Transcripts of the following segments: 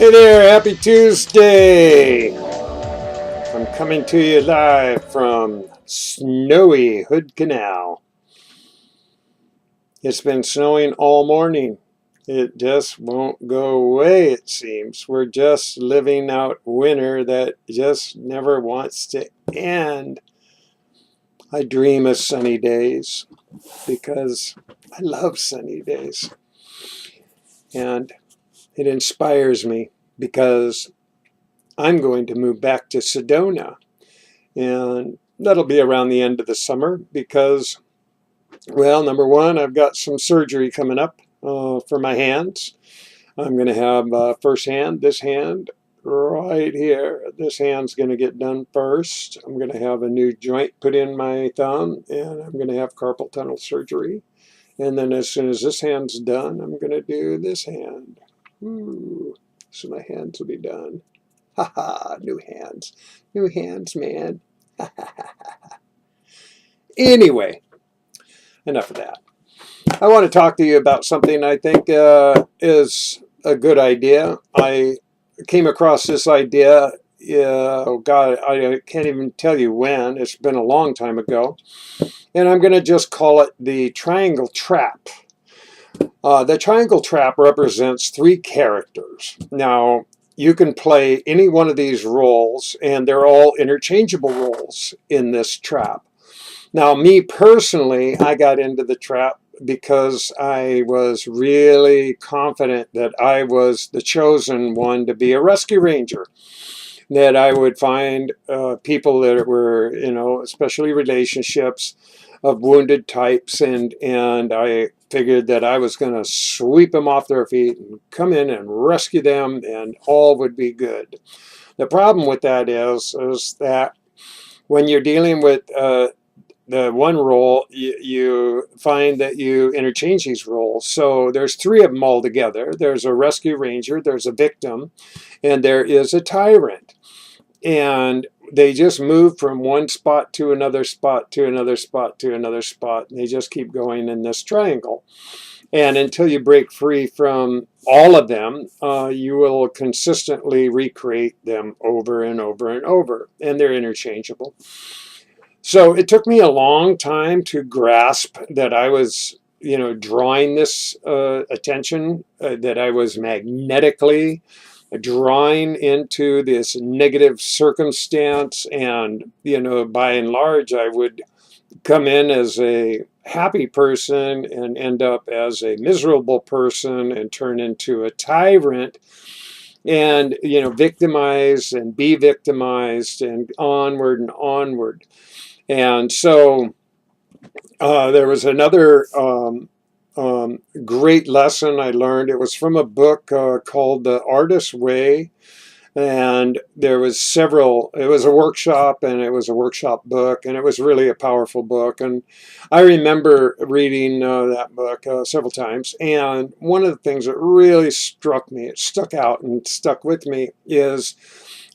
Hey there, happy Tuesday! I'm coming to you live from snowy Hood Canal. It's been snowing all morning. It just won't go away, it seems. We're just living out winter that just never wants to end. I dream of sunny days because I love sunny days. And it inspires me because I'm going to move back to Sedona, and that'll be around the end of the summer because, well, number one, I've got some surgery coming up for my hands. I'm going to have this hand right here. This hand's going to get done first. I'm going to have a new joint put in my thumb, and I'm going to have carpal tunnel surgery. And then as soon as this hand's done, I'm going to do this hand. Ooh, so my hands will be done. Ha ha, new hands. New hands, man. Anyway, enough of that. I want to talk to you about something I think is a good idea. I came across this idea, oh God, I can't even tell you when. It's been a long time ago. And I'm going to just call it the triangle trap. The triangle trap represents three characters. Now, you can play any one of these roles, and they're all interchangeable roles in this trap. Now, me personally, I got into the trap because I was really confident that I was the chosen one to be a rescue ranger. That I would find people that were, especially relationships of wounded types, and I figured that I was going to sweep them off their feet and come in and rescue them, and all would be good. The problem with that is that when you're dealing with the one role, you find that you interchange these roles. So there's three of them all together. There's a rescue ranger, there's a victim, and there is a tyrant. And they just move from one spot to another spot to another spot to another spot. And they just keep going in this triangle. And until you break free from all of them, you will consistently recreate them over and over and over. And they're interchangeable. So it took me a long time to grasp that I was, drawing this attention, that I was magnetically drawing into this negative circumstance. And, by and large, I would come in as a happy person and end up as a miserable person and turn into a tyrant and, victimize and be victimized and onward and onward. And so there was another great lesson I learned. It was from a book called The Artist's Way. And there was it was a workshop, and it was a workshop book, and it was really a powerful book. And I remember reading that book several times. And one of the things that really struck me, it stuck out and stuck with me, is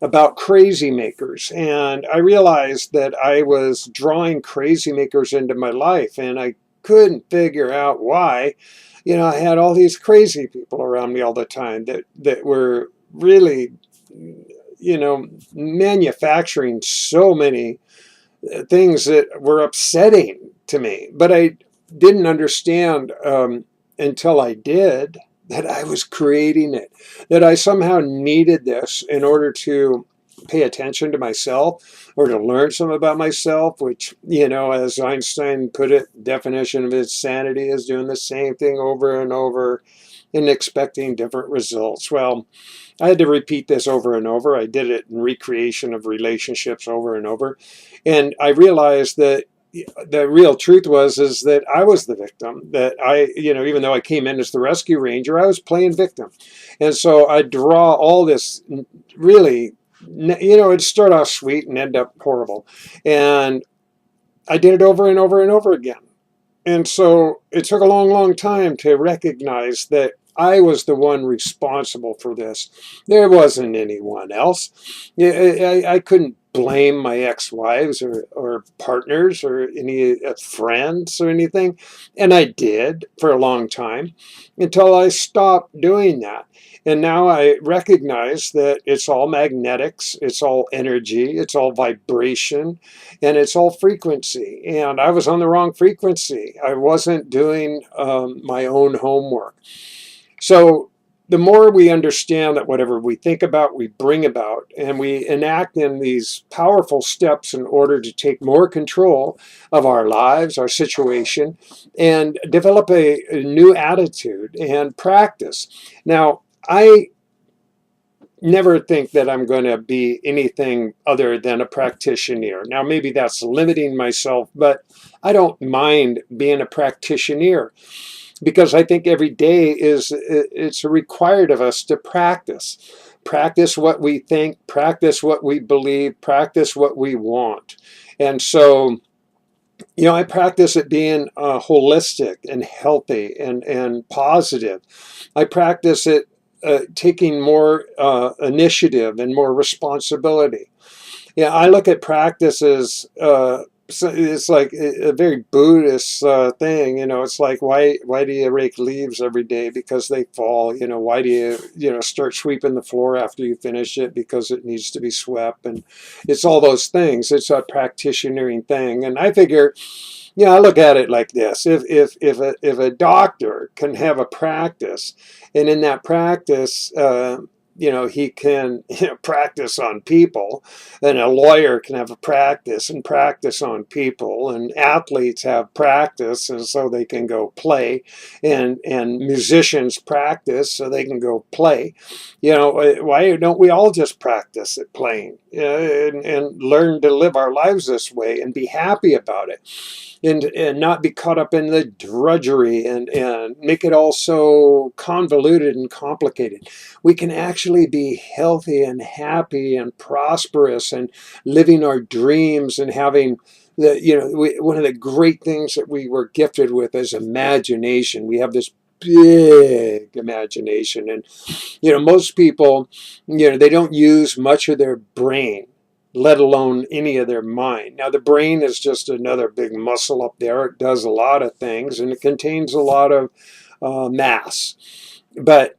about crazy makers. And I realized that I was drawing crazy makers into my life, and I couldn't figure out why. I had all these crazy people around me all the time that were really, manufacturing so many things that were upsetting to me. But I didn't understand until I did that I was creating it, that I somehow needed this in order to pay attention to myself or to learn something about myself, which, as Einstein put it, definition of insanity is doing the same thing over and over and expecting different results. Well, I had to repeat this over and over. I did it in recreation of relationships over and over. And I realized that the real truth is that I was the victim, that I, even though I came in as the rescue ranger, I was playing victim. And so I draw all this really, it'd start off sweet and end up horrible. And I did it over and over and over again. And so it took a long, long time to recognize that I was the one responsible for this. There wasn't anyone else. I couldn't blame my ex-wives or partners or any friends or anything. And I did for a long time until I stopped doing that. And now I recognize that it's all magnetics, it's all energy, it's all vibration, and it's all frequency. And I was on the wrong frequency. I wasn't doing my own homework. So the more we understand that whatever we think about, we bring about, and we enact in these powerful steps in order to take more control of our lives, our situation, and develop a new attitude and practice. Now, I never think that I'm going to be anything other than a practitioner. Now, maybe that's limiting myself, but I don't mind being a practitioner, because I think every day it's required of us to practice. Practice what we think, practice what we believe, practice what we want. And so, I practice it being holistic and healthy and positive. I practice it taking more initiative and more responsibility. Yeah, I look at practice as so it's like a very Buddhist thing. It's like, why do you rake leaves every day? Because they fall. Why do you start sweeping the floor after you finish it? Because it needs to be swept. And it's all those things. It's a practitionering thing. And I figure, I look at it like this: if a doctor can have a practice, and in that practice, he can practice on people, and a lawyer can have a practice and practice on people, and athletes have practice, and so they can go play, and musicians practice so they can go play. Why don't we all just practice at playing, and learn to live our lives this way and be happy about it? And not be caught up in the drudgery and make it all so convoluted and complicated. We can actually be healthy and happy and prosperous and living our dreams and having one of the great things that we were gifted with is imagination. We have this big imagination, and most people, they don't use much of their brain, let alone any of their mind. Now, the brain is just another big muscle up there. It does a lot of things, and it contains a lot of mass. But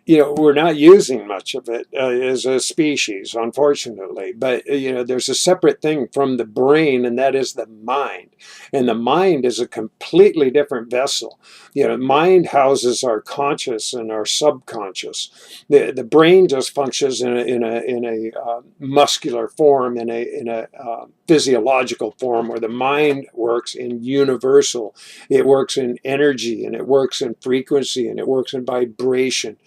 we're not using much of it as a species, unfortunately. But, there's a separate thing from the brain, and that is the mind. And the mind is a completely different vessel. Mind houses our conscious and our subconscious. The brain just functions in a muscular form, in a physiological form, where the mind works in universal. It works in energy, and it works in frequency, and it works in vibration.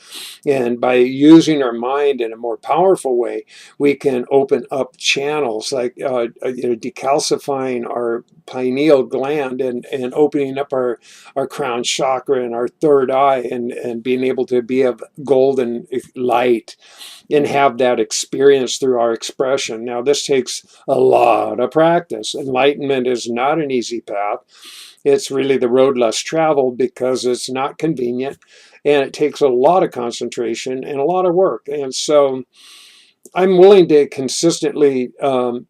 And by using our mind in a more powerful way, we can open up channels like decalcifying our pineal gland and opening up our crown chakra and our third eye, and being able to be of golden light and have that experience through our expression. Now, this takes a lot of practice. Enlightenment is not an easy path. It's really the road less traveled, because it's not convenient, and it takes a lot of concentration and a lot of work. And so I'm willing to consistently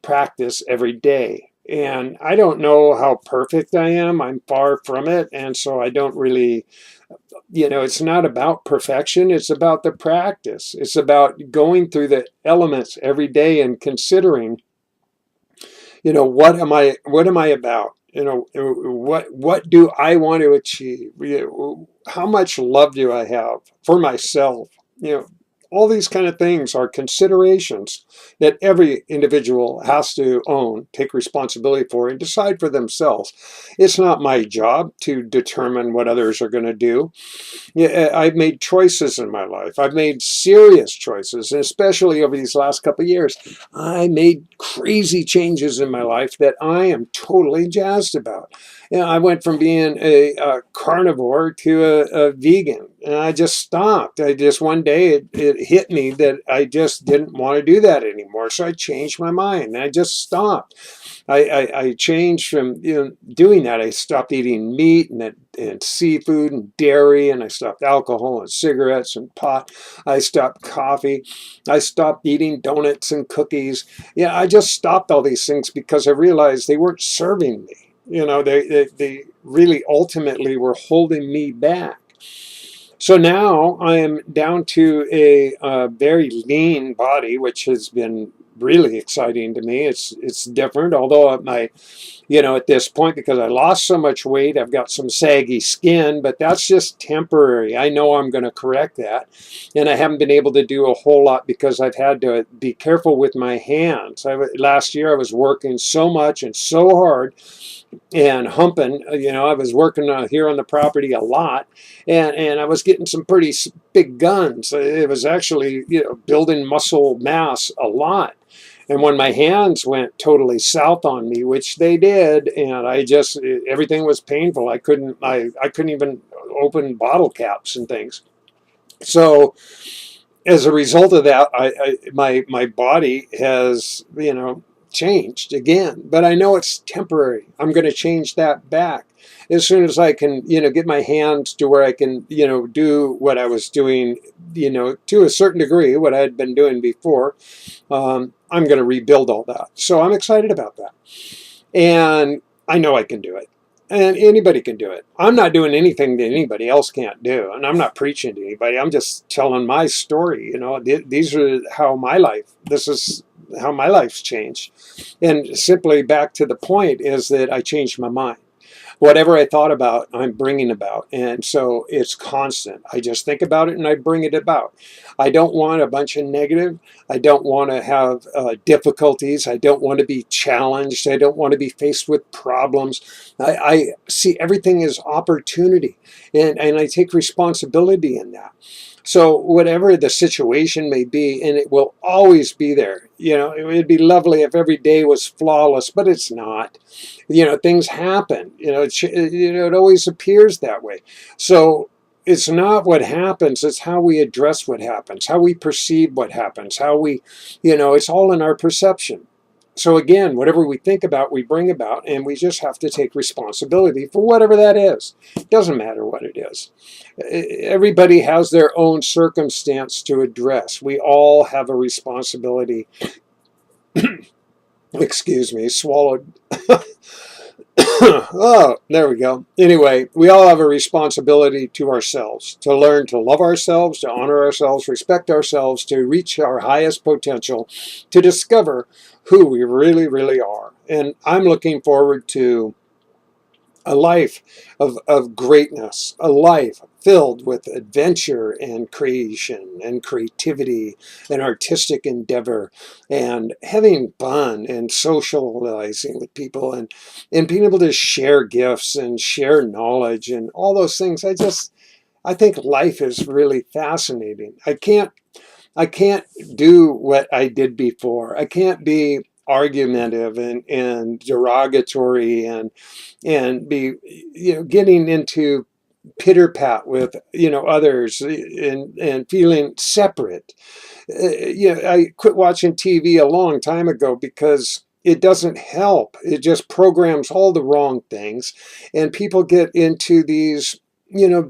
practice every day. And I don't know how perfect I am. I'm far from it. And so I don't really, it's not about perfection. It's about the practice. It's about going through the elements every day and considering, what am I about? What do I want to achieve? How much love do I have for myself? All these kind of things are considerations that every individual has to own, take responsibility for, and decide for themselves. It's not my job to determine what others are going to do. I've made choices in my life. I've made serious choices, and especially over these last couple of years, I made crazy changes in my life that I am totally jazzed about. I went from being a carnivore to a vegan. And I just stopped. One day it hit me that I just didn't want to do that anymore. So I changed my mind and I just stopped. I changed from doing that. I stopped eating meat and seafood and dairy, and I stopped alcohol and cigarettes and pot. I stopped coffee. I stopped eating donuts and cookies. Yeah, I just stopped all these things because I realized they weren't serving me. They really ultimately were holding me back. So now I am down to a very lean body, which has been really exciting to me. It's different, although at this point, because I lost so much weight, I've got some saggy skin, but that's just temporary. I know I'm going to correct that. And I haven't been able to do a whole lot because I've had to be careful with my hands. Last year I was working so much and so hard and humping. I was working here on the property a lot, and I was getting some pretty big guns. It was actually building muscle mass a lot. And when my hands went totally south on me, which they did, and everything was painful. I couldn't even open bottle caps and things. So as a result of that, my body has changed again. But I know it's temporary. I'm going to change that back as soon as I can get my hands to where I can do what I was doing to a certain degree, what I had been doing before. I'm going to rebuild all that. So I'm excited about that. And I know I can do it. And anybody can do it. I'm not doing anything that anybody else can't do. And I'm not preaching to anybody. I'm just telling my story. This is how my life's changed. And simply back to the point is that I changed my mind. Whatever I thought about, I'm bringing about. And so it's constant. I just think about it and I bring it about. I don't want a bunch of negative. I don't want to have difficulties. I don't want to be challenged. I don't want to be faced with problems. I see everything as opportunity. And I take responsibility in that. So whatever the situation may be, and it will always be there. It would be lovely if every day was flawless, but it's not. Things happen. It always appears that way. So it's not what happens, it's how we address what happens, how we perceive what happens, it's all in our perception. So again, whatever we think about, we bring about, and we just have to take responsibility for whatever that is. It doesn't matter what it is. Everybody has their own circumstance to address. We all have a responsibility. Excuse me, swallowed. Oh, there we go. Anyway, we all have a responsibility to ourselves, to learn to love ourselves, to honor ourselves, respect ourselves, to reach our highest potential, to discover who we really, really are. And I'm looking forward to a life of greatness, a life filled with adventure and creation and creativity and artistic endeavor and having fun and socializing with people and being able to share gifts and share knowledge and all those things. I think life is really fascinating. I can't do what I did before. I can't be argumentative and derogatory and be getting into pitter pat with others and feeling separate. I quit watching TV a long time ago because it doesn't help. It just programs all the wrong things, and people get into these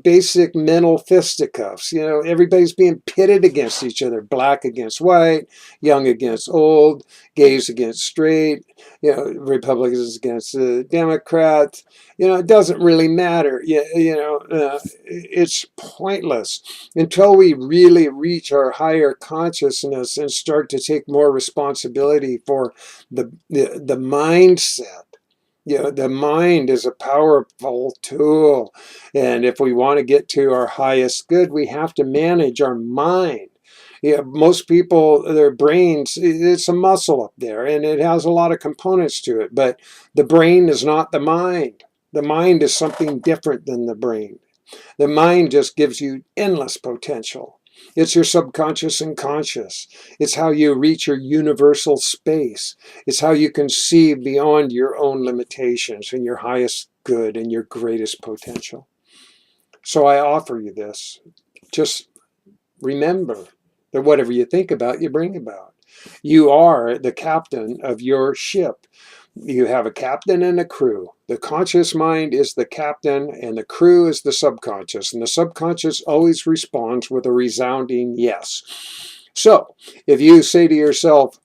basic mental fisticuffs. Everybody's being pitted against each other, black against white, young against old, gays against straight, Republicans against Democrats. It doesn't really matter. It's pointless until we really reach our higher consciousness and start to take more responsibility for the mindset. The mind is a powerful tool. And if we want to get to our highest good, we have to manage our mind. Most people, their brains, it's a muscle up there and it has a lot of components to it, but the brain is not the mind. The mind is something different than the brain. The mind just gives you endless potential. It's your subconscious and conscious. It's how you reach your universal space. It's how you can see beyond your own limitations and your highest good and your greatest potential. So I offer you this. just remember that whatever you think about, you bring about. You are the captain of your ship. You have a captain and a crew. The conscious mind is the captain and the crew is the subconscious. And the subconscious always responds with a resounding yes. So if you say to yourself,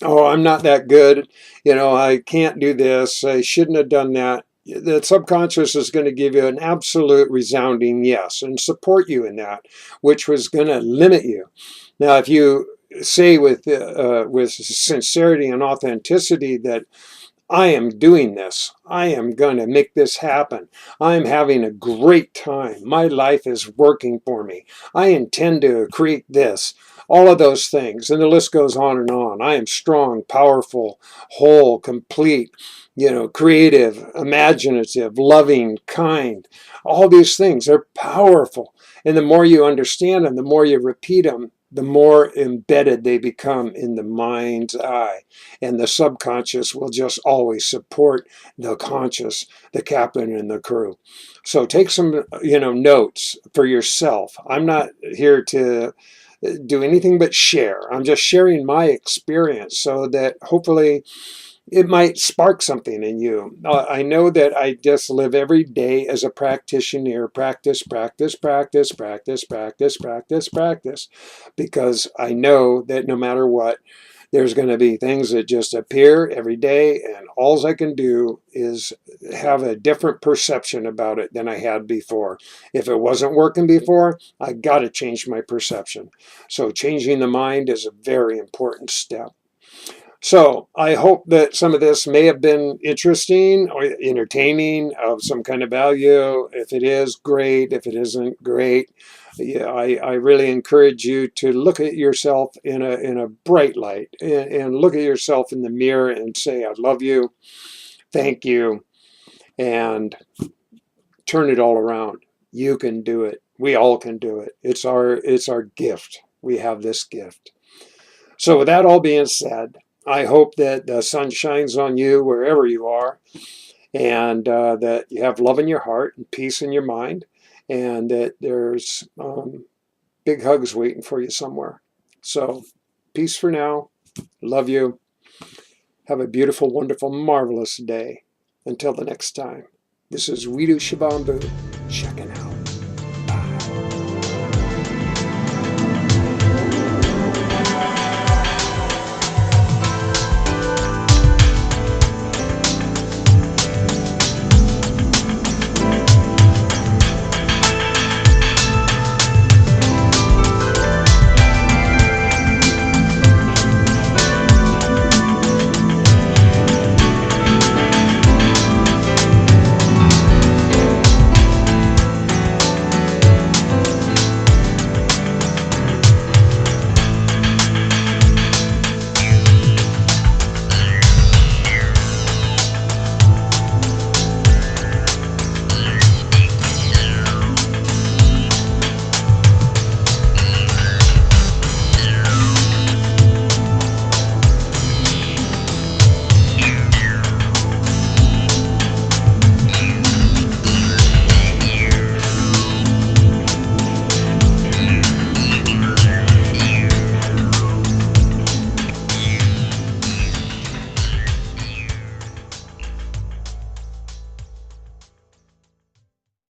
oh, I'm not that good, I can't do this, I shouldn't have done that, the subconscious is going to give you an absolute resounding yes and support you in that, which was going to limit you. Now, if you say with sincerity and authenticity that I am doing this, I am going to make this happen, I'm having a great time, my life is working for me, I intend to create this, all of those things, and the list goes on and on. I am strong, powerful, whole, complete, creative, imaginative, loving, kind. All these things are powerful. And the more you understand them, the more you repeat them, the more embedded they become in the mind's eye. And the subconscious will just always support the conscious, the captain and the crew. So take some, notes for yourself. I'm not here to do anything but share. I'm just sharing my experience so that hopefully it might spark something in you. I know that I just live every day as a practitioner. Practice, practice, practice, practice, practice, practice, practice. Because I know that no matter what, there's going to be things that just appear every day, and all I can do is have a different perception about it than I had before. If it wasn't working before, I got to change my perception. So changing the mind is a very important step. So I hope that some of this may have been interesting or entertaining, of some kind of value. If it is, great. If it isn't, great. Yeah, I really encourage you to look at yourself in a bright light, and look at yourself in the mirror and say, I love you, thank you, and turn it all around. You can do it. We all can do it. It's our gift. We have this gift. So with that all being said, I hope that the sun shines on you wherever you are, and that you have love in your heart and peace in your mind, and that there's big hugs waiting for you somewhere. So peace for now. Love you. Have a beautiful, wonderful, marvelous day. Until the next time. This is Weedu SHIVAMBU.